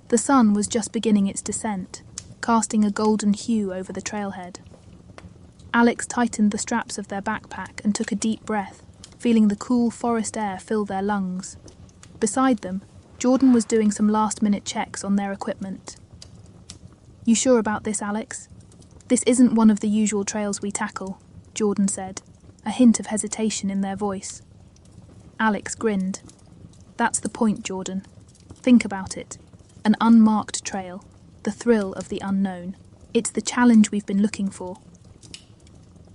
The sun was just beginning its descent, casting a golden hue over the trailhead. Alex tightened the straps of their backpack and took a deep breath, feeling the cool forest air fill their lungs. Beside them, Jordan was doing some last-minute checks on their equipment. "You sure about this, Alex? This isn't one of the usual trails we tackle," Jordan said, a hint of hesitation in their voice. Alex grinned. "That's the point, Jordan. Think about it. An unmarked trail, the thrill of the unknown. It's the challenge we've been looking for."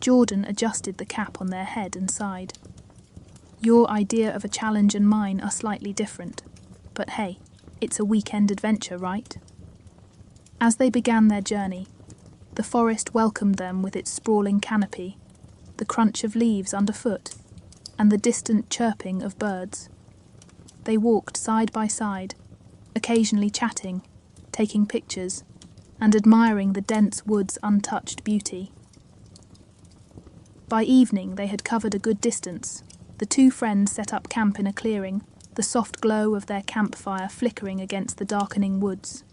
Jordan adjusted the cap on their head and sighed. "Your idea of a challenge and mine are slightly different. But hey, it's a weekend adventure, right?" As they began their journey, the forest welcomed them with its sprawling canopy, the crunch of leaves underfoot, and the distant chirping of birds. They walked side by side, occasionally chatting, taking pictures, and admiring the dense wood's untouched beauty. By evening they had covered a good distance. The two friends set up camp in a clearing, the soft glow of their campfire flickering against the darkening woods.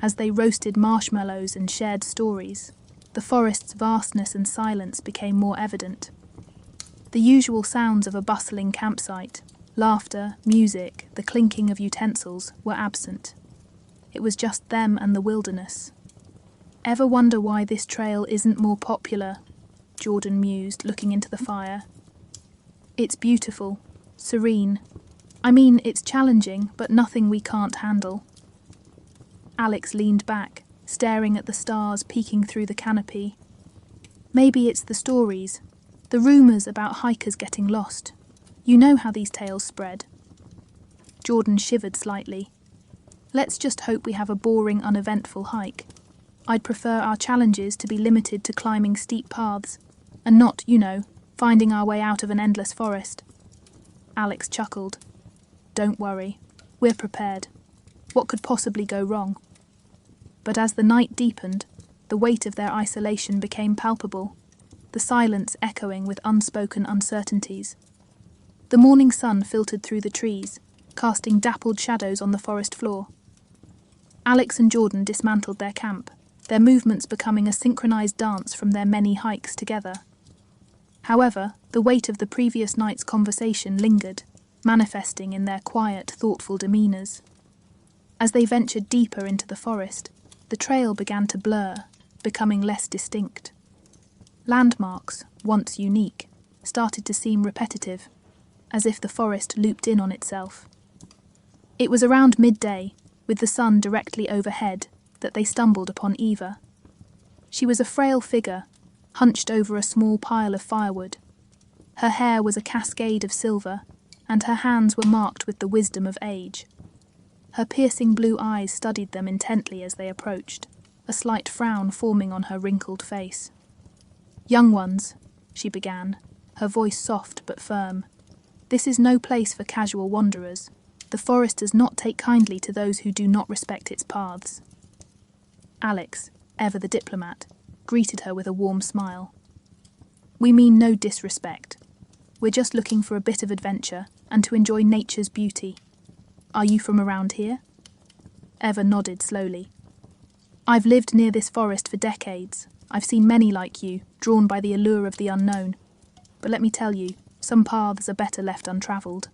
As they roasted marshmallows and shared stories, the forest's vastness and silence became more evident. The usual sounds of a bustling campsite, laughter, music, the clinking of utensils, were absent. It was just them and the wilderness. "Ever wonder why this trail isn't more popular?" Jordan mused, looking into the fire. "It's beautiful, serene. I mean, it's challenging, but nothing we can't handle." Alex leaned back, staring at the stars peeking through the canopy. "Maybe it's the stories, the rumors about hikers getting lost. You know how these tales spread." Jordan shivered slightly. "Let's just hope we have a boring, uneventful hike. I'd prefer our challenges to be limited to climbing steep paths, and not, finding our way out of an endless forest." Alex chuckled. "Don't worry, we're prepared. What could possibly go wrong?" But as the night deepened, the weight of their isolation became palpable, the silence echoing with unspoken uncertainties. The morning sun filtered through the trees, casting dappled shadows on the forest floor. Alex and Jordan dismantled their camp, their movements becoming a synchronized dance from their many hikes together. However, the weight of the previous night's conversation lingered, manifesting in their quiet, thoughtful demeanors. As they ventured deeper into the forest, the trail began to blur, becoming less distinct. Landmarks, once unique, started to seem repetitive, as if the forest looped in on itself. It was around midday, with the sun directly overhead, that they stumbled upon Eva. She was a frail figure, hunched over a small pile of firewood. Her hair was a cascade of silver, and her hands were marked with the wisdom of age. Her piercing blue eyes studied them intently as they approached, a slight frown forming on her wrinkled face. "Young ones," she began, her voice soft but firm. "This is no place for casual wanderers. The forest does not take kindly to those who do not respect its paths." Alex, ever the diplomat, greeted her with a warm smile. "We mean no disrespect. We're just looking for a bit of adventure and to enjoy nature's beauty. Are you from around here?" Eva nodded slowly. "I've lived near this forest for decades. I've seen many like you, drawn by the allure of the unknown. But let me tell you, some paths are better left untraveled."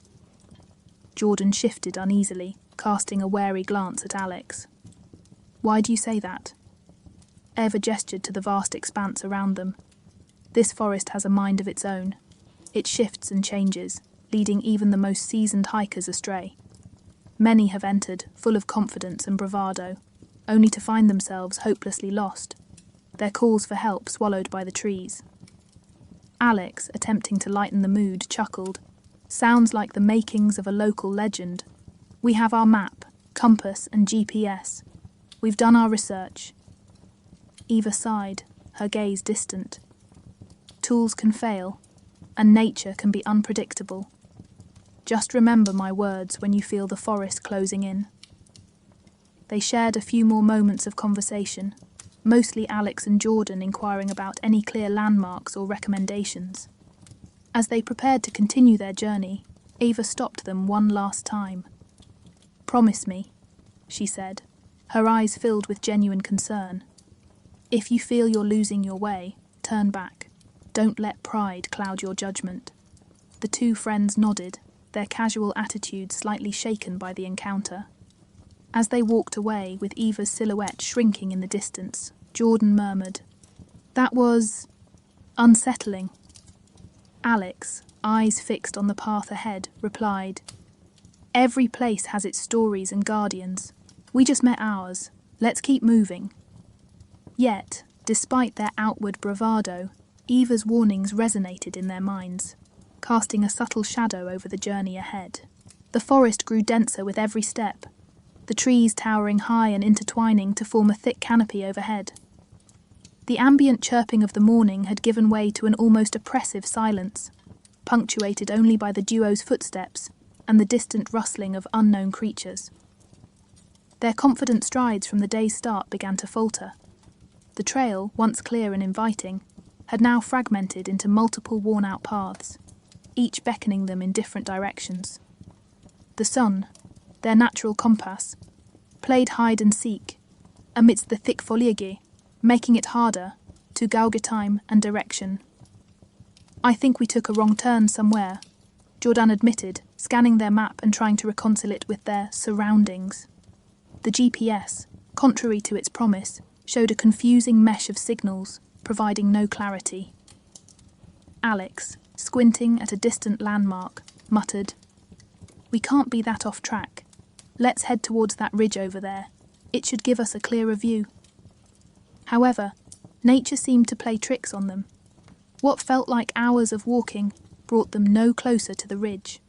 Jordan shifted uneasily, casting a wary glance at Alex. "Why do you say that?" Eva gestured to the vast expanse around them. "This forest has a mind of its own. It shifts and changes, leading even the most seasoned hikers astray. Many have entered, full of confidence and bravado, only to find themselves hopelessly lost, their calls for help swallowed by the trees." Alex, attempting to lighten the mood, chuckled. "Sounds like the makings of a local legend. We have our map, compass, and GPS. We've done our research." Eva sighed, her gaze distant. "Tools can fail, and nature can be unpredictable. Just remember my words when you feel the forest closing in." They shared a few more moments of conversation, mostly Alex and Jordan inquiring about any clear landmarks or recommendations. As they prepared to continue their journey, Eva stopped them one last time. "Promise me," she said, her eyes filled with genuine concern. If you feel you're losing your way, turn back. Don't let pride cloud your judgment. The two friends nodded, their casual attitudes slightly shaken by the encounter. As they walked away, with Eva's silhouette shrinking in the distance, Jordan murmured, "That was unsettling." Alex, eyes fixed on the path ahead, replied, "Every place has its stories and guardians. We just met ours. Let's keep moving." Yet, despite their outward bravado, Eva's warnings resonated in their minds, casting a subtle shadow over the journey ahead. The forest grew denser with every step, the trees towering high and intertwining to form a thick canopy overhead. The ambient chirping of the morning had given way to an almost oppressive silence, punctuated only by the duo's footsteps and the distant rustling of unknown creatures. Their confident strides from the day's start began to falter. The trail, once clear and inviting, had now fragmented into multiple worn-out paths, each beckoning them in different directions. The sun, their natural compass, played hide-and-seek amidst the thick foliage, making it harder to gauge time and direction. "I think we took a wrong turn somewhere," Jordan admitted, scanning their map and trying to reconcile it with their surroundings. The GPS, contrary to its promise, showed a confusing mesh of signals, providing no clarity. Alex, squinting at a distant landmark, muttered, "We can't be that off track. Let's head towards that ridge over there. It should give us a clearer view." However, nature seemed to play tricks on them. What felt like hours of walking brought them no closer to the ridge.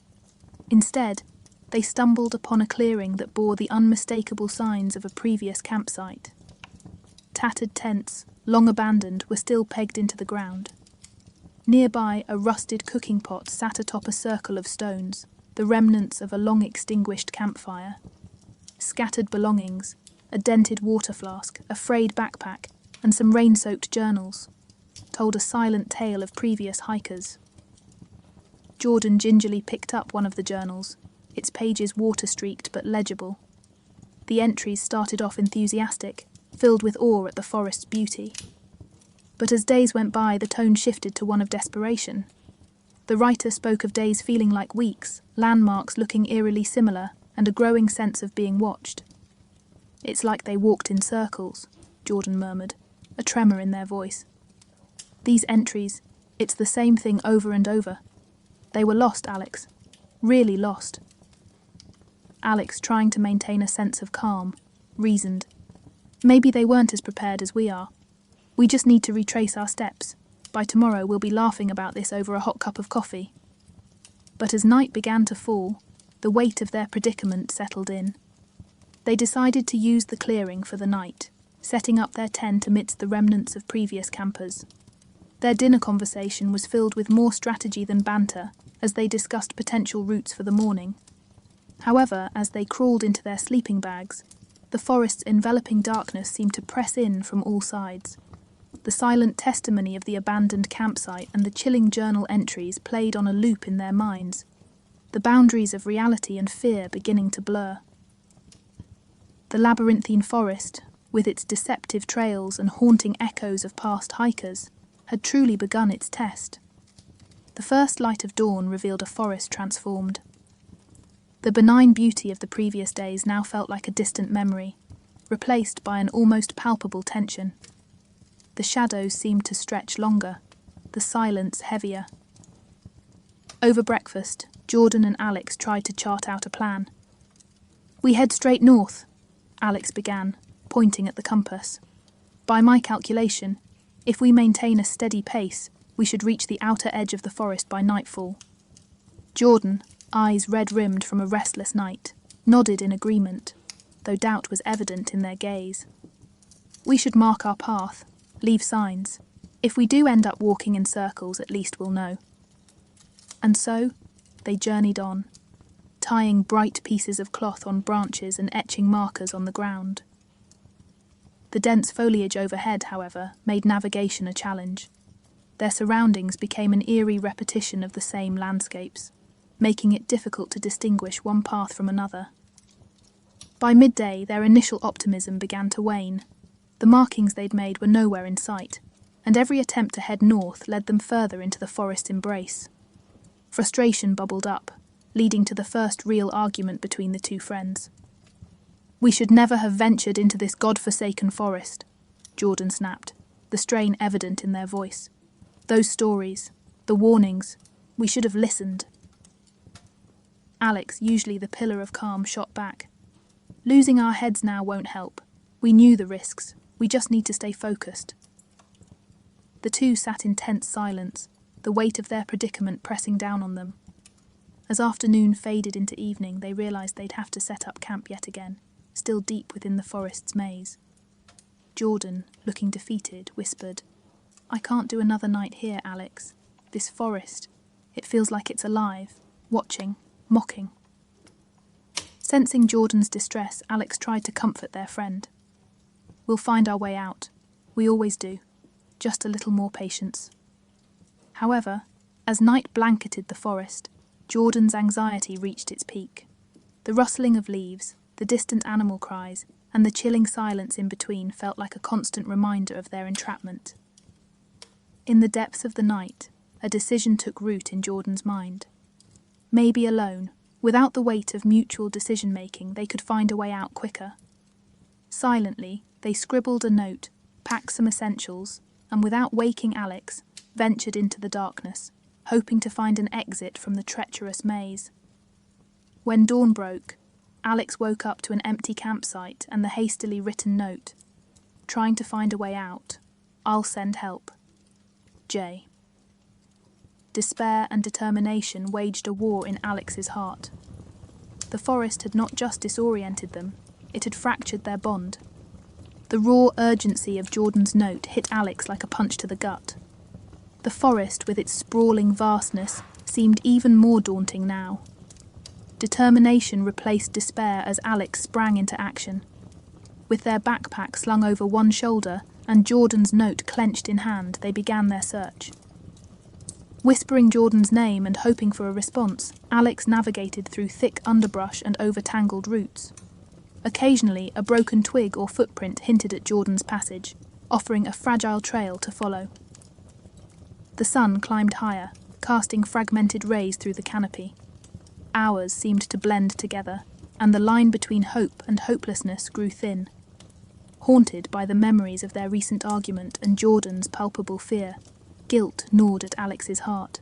Instead, they stumbled upon a clearing that bore the unmistakable signs of a previous campsite. Tattered tents, long abandoned, were still pegged into the ground. Nearby, a rusted cooking pot sat atop a circle of stones, the remnants of a long-extinguished campfire. Scattered belongings, a dented water flask, a frayed backpack, and some rain-soaked journals, told a silent tale of previous hikers. Jordan gingerly picked up one of the journals, its pages water-streaked but legible. The entries started off enthusiastic, filled with awe at the forest's beauty. But as days went by, the tone shifted to one of desperation. The writer spoke of days feeling like weeks, landmarks looking eerily similar, and a growing sense of being watched. "It's like they walked in circles," Jordan murmured, a tremor in their voice. "These entries, it's the same thing over and over. They were lost, Alex. Really lost." Alex, trying to maintain a sense of calm, reasoned, "Maybe they weren't as prepared as we are. We just need to retrace our steps. By tomorrow we'll be laughing about this over a hot cup of coffee." But as night began to fall, the weight of their predicament settled in. They decided to use the clearing for the night, setting up their tent amidst the remnants of previous campers. Their dinner conversation was filled with more strategy than banter as they discussed potential routes for the morning. However, as they crawled into their sleeping bags, the forest's enveloping darkness seemed to press in from all sides. The silent testimony of the abandoned campsite and the chilling journal entries played on a loop in their minds, the boundaries of reality and fear beginning to blur. The labyrinthine forest, with its deceptive trails and haunting echoes of past hikers, had truly begun its test. The first light of dawn revealed a forest transformed. The benign beauty of the previous days now felt like a distant memory, replaced by an almost palpable tension. The shadows seemed to stretch longer, the silence heavier. Over breakfast, Jordan and Alex tried to chart out a plan. "We head straight north," Alex began, pointing at the compass. "By my calculation, if we maintain a steady pace, we should reach the outer edge of the forest by nightfall." Jordan, eyes red-rimmed from a restless night, nodded in agreement, though doubt was evident in their gaze. "We should mark our path, leave signs. If we do end up walking in circles, at least we'll know." And so, they journeyed on, tying bright pieces of cloth on branches and etching markers on the ground. The dense foliage overhead, however, made navigation a challenge. Their surroundings became an eerie repetition of the same landscapes, making it difficult to distinguish one path from another. By midday, their initial optimism began to wane. The markings they'd made were nowhere in sight, and every attempt to head north led them further into the forest embrace. Frustration bubbled up, leading to the first real argument between the two friends. "We should never have ventured into this god-forsaken forest," Jordan snapped, the strain evident in their voice. "Those stories, the warnings, we should have listened." Alex, usually the pillar of calm, shot back. "Losing our heads now won't help. We knew the risks. We just need to stay focused." The two sat in tense silence, the weight of their predicament pressing down on them. As afternoon faded into evening, they realized they'd have to set up camp yet again, still deep within the forest's maze. Jordan, looking defeated, whispered, "I can't do another night here, Alex. This forest, it feels like it's alive, watching, mocking." Sensing Jordan's distress, Alex tried to comfort their friend. "We'll find our way out. We always do. Just a little more patience." However, as night blanketed the forest, Jordan's anxiety reached its peak. The rustling of leaves, the distant animal cries, and the chilling silence in between felt like a constant reminder of their entrapment. In the depths of the night, a decision took root in Jordan's mind. Maybe alone, without the weight of mutual decision-making, they could find a way out quicker. Silently, they scribbled a note, packed some essentials, and without waking Alex, ventured into the darkness, hoping to find an exit from the treacherous maze. When dawn broke, Alex woke up to an empty campsite and the hastily written note. "Trying to find a way out. I'll send help. Jay." Despair and determination waged a war in Alex's heart. The forest had not just disoriented them, it had fractured their bond. The raw urgency of Jordan's note hit Alex like a punch to the gut. The forest, with its sprawling vastness, seemed even more daunting now. Determination replaced despair as Alex sprang into action. With their backpack slung over one shoulder and Jordan's note clenched in hand, they began their search. Whispering Jordan's name and hoping for a response, Alex navigated through thick underbrush and over tangled roots. Occasionally, a broken twig or footprint hinted at Jordan's passage, offering a fragile trail to follow. The sun climbed higher, casting fragmented rays through the canopy. Hours seemed to blend together, and the line between hope and hopelessness grew thin. Haunted by the memories of their recent argument and Jordan's palpable fear, guilt gnawed at Alex's heart.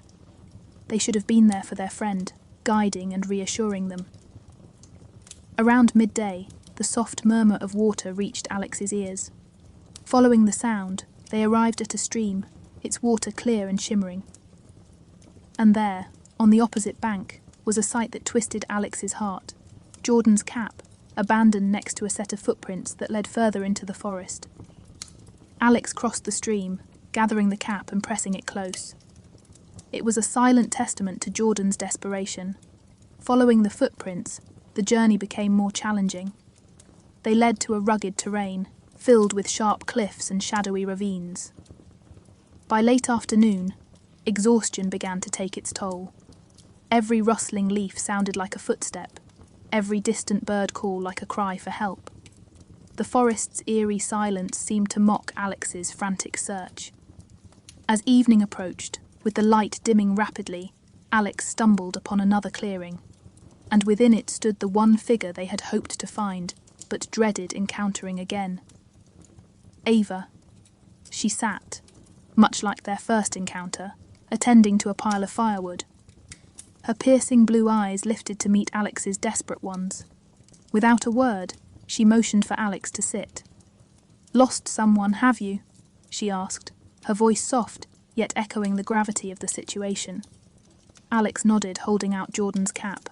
They should have been there for their friend, guiding and reassuring them. Around midday, the soft murmur of water reached Alex's ears. Following the sound, they arrived at a stream, its water clear and shimmering. And there, on the opposite bank, was a sight that twisted Alex's heart. Jordan's cap, abandoned next to a set of footprints that led further into the forest. Alex crossed the stream, gathering the cap and pressing it close. It was a silent testament to Jordan's desperation. Following the footprints, the journey became more challenging. They led to a rugged terrain, filled with sharp cliffs and shadowy ravines. By late afternoon, exhaustion began to take its toll. Every rustling leaf sounded like a footstep, every distant bird call like a cry for help. The forest's eerie silence seemed to mock Alex's frantic search. As evening approached, with the light dimming rapidly, Alex stumbled upon another clearing, and within it stood the one figure they had hoped to find, but dreaded encountering again. Ava. She sat, much like their first encounter, attending to a pile of firewood. Her piercing blue eyes lifted to meet Alex's desperate ones. Without a word, she motioned for Alex to sit. "Lost someone, have you?" she asked, her voice soft, yet echoing the gravity of the situation. Alex nodded, holding out Jordan's cap.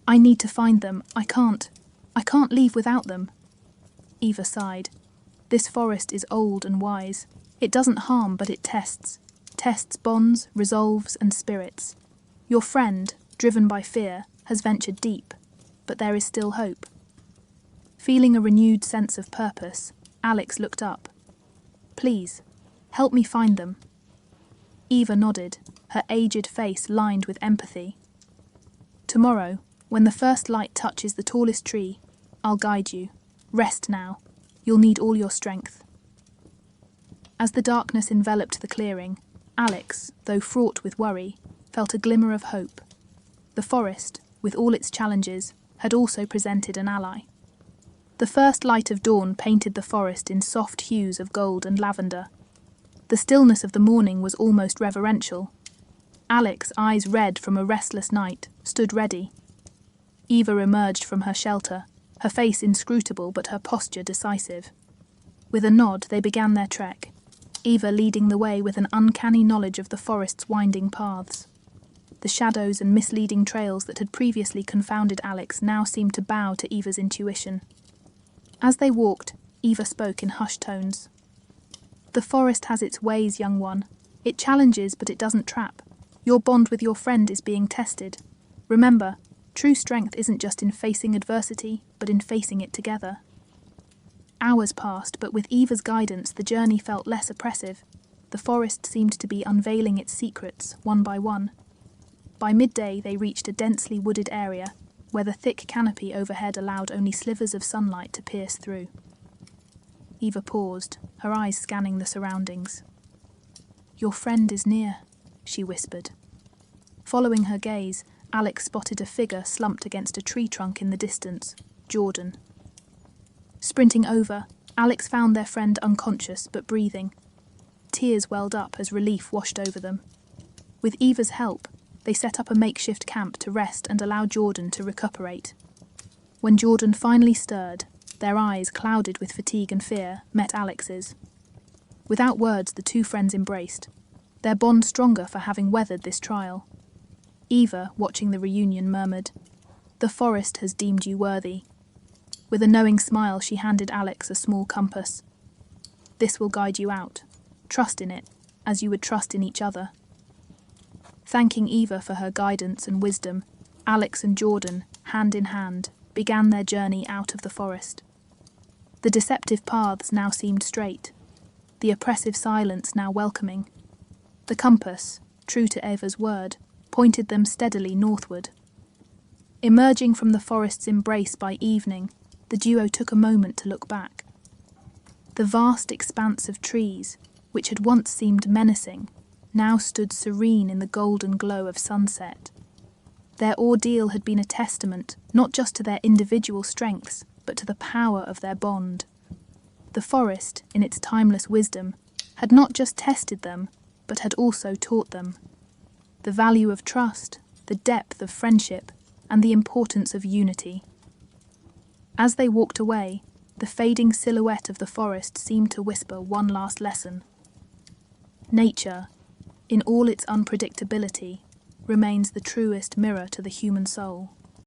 "I need to find them. I can't leave without them." Eva sighed. "This forest is old and wise. It doesn't harm, but it tests. Tests bonds, resolves, and spirits. Your friend, driven by fear, has ventured deep, but there is still hope." Feeling a renewed sense of purpose, Alex looked up. "Please, help me find them." Eva nodded, her aged face lined with empathy. "Tomorrow, when the first light touches the tallest tree, I'll guide you. Rest now. You'll need all your strength." As the darkness enveloped the clearing, Alex, though fraught with worry, felt a glimmer of hope. The forest, with all its challenges, had also presented an ally. The first light of dawn painted the forest in soft hues of gold and lavender. The stillness of the morning was almost reverential. Alex, eyes red from a restless night, stood ready. Eva emerged from her shelter, her face inscrutable but her posture decisive. With a nod, they began their trek, Eva leading the way with an uncanny knowledge of the forest's winding paths. The shadows and misleading trails that had previously confounded Alex now seemed to bow to Eva's intuition. As they walked, Eva spoke in hushed tones. "The forest has its ways, young one. It challenges, but it doesn't trap. Your bond with your friend is being tested. Remember, true strength isn't just in facing adversity, but in facing it together." Hours passed, but with Eva's guidance, the journey felt less oppressive. The forest seemed to be unveiling its secrets, one by one. By midday, they reached a densely wooded area, where the thick canopy overhead allowed only slivers of sunlight to pierce through. Eva paused, her eyes scanning the surroundings. "Your friend is near," she whispered. Following her gaze, Alex spotted a figure slumped against a tree trunk in the distance, Jordan. Sprinting over, Alex found their friend unconscious but breathing. Tears welled up as relief washed over them. With Eva's help, they set up a makeshift camp to rest and allow Jordan to recuperate. When Jordan finally stirred, their eyes, clouded with fatigue and fear, met Alex's. Without words, the two friends embraced, their bond stronger for having weathered this trial. Eva, watching the reunion, murmured, "The forest has deemed you worthy." With a knowing smile, she handed Alex a small compass. "This will guide you out. Trust in it, as you would trust in each other." Thanking Eva for her guidance and wisdom, Alex and Jordan, hand in hand, began their journey out of the forest. The deceptive paths now seemed straight, the oppressive silence now welcoming. The compass, true to Eva's word, pointed them steadily northward. Emerging from the forest's embrace by evening, the duo took a moment to look back. The vast expanse of trees, which had once seemed menacing, now stood serene in the golden glow of sunset. Their ordeal had been a testament not just to their individual strengths, but to the power of their bond. The forest, in its timeless wisdom, had not just tested them, but had also taught them the value of trust, the depth of friendship, and the importance of unity. As they walked away, the fading silhouette of the forest seemed to whisper one last lesson. Nature, in all its unpredictability, remains the truest mirror to the human soul.